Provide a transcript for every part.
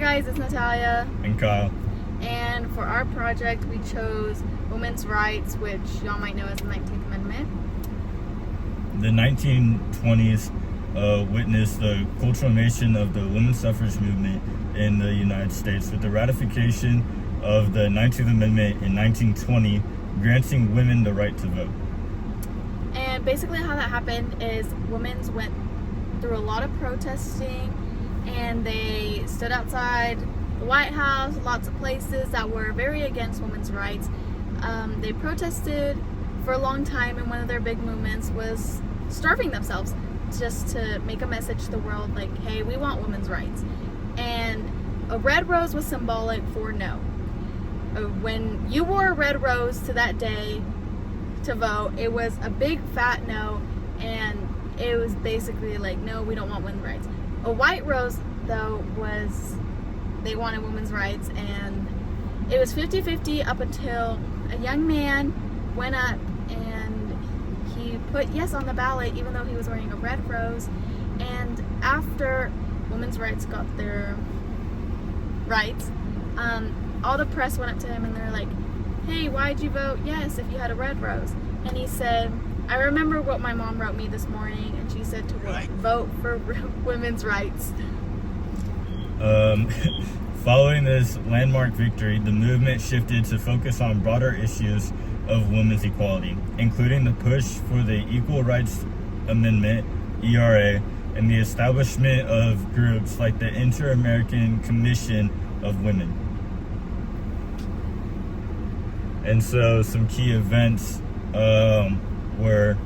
guys, it's Natalia. And Kyle. And for our project, we chose women's rights, which y'all might know as the 19th Amendment. The 1920s witnessed the culmination of the women's suffrage movement in the United States with the ratification of the 19th Amendment in 1920, granting women the right to vote. And basically how that happened is women went through a lot of protesting, and they stood outside the White House, lots of places that were very against women's rights. They protested for a long time, and one of their big movements was starving themselves just to make a message to the world like, hey, we want women's rights. And a red rose was symbolic for no. When you wore a red rose to that day to vote, it was a big fat no, and it was basically like, no, we don't want women's rights. A white rose, though, was they wanted women's rights, and it was 50-50 up until a young man went up and he put yes on the ballot even though he was wearing a red rose. And after women's rights got their rights, all the press went up to him and they're like, hey, why'd you vote yes if you had a red rose? And he said, I remember what my mom wrote me this morning, and she said to vote for women's rights. Following this landmark victory, the movement shifted to focus on broader issues of women's equality, including the push for the Equal Rights Amendment, ERA, and the establishment of groups like the Inter-American Commission of Women. And so some key events were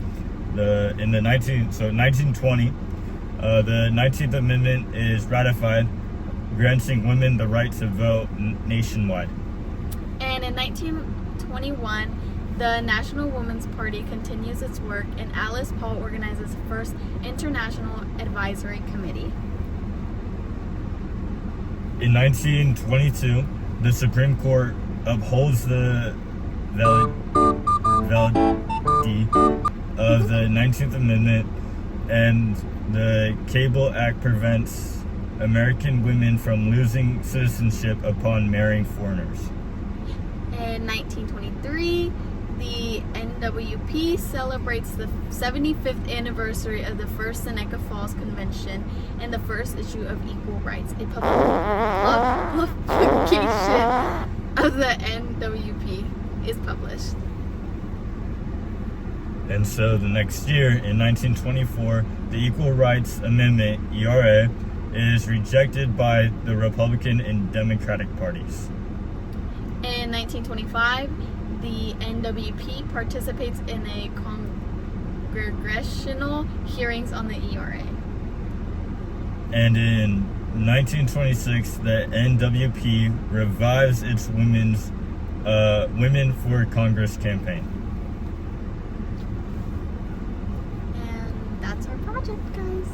in 1920, the 19th Amendment is ratified, granting women the right to vote nationwide. And in 1921, the National Women's Party continues its work, and Alice Paul organizes the first International Advisory Committee. In 1922, the Supreme Court upholds the validity of the 19th Amendment, and the Cable Act prevents American women from losing citizenship upon marrying foreigners. In 1923, the NWP celebrates the 75th anniversary of the first Seneca Falls Convention and the first issue of Equal Rights, a publication of the NWP is published. And so the next year, in 1924, the Equal Rights Amendment, ERA, is rejected by the Republican and Democratic parties. In 1925, the NWP participates in a congressional hearings on the ERA. And in 1926, the NWP revives its Women for Congress campaign. And that's our project, guys.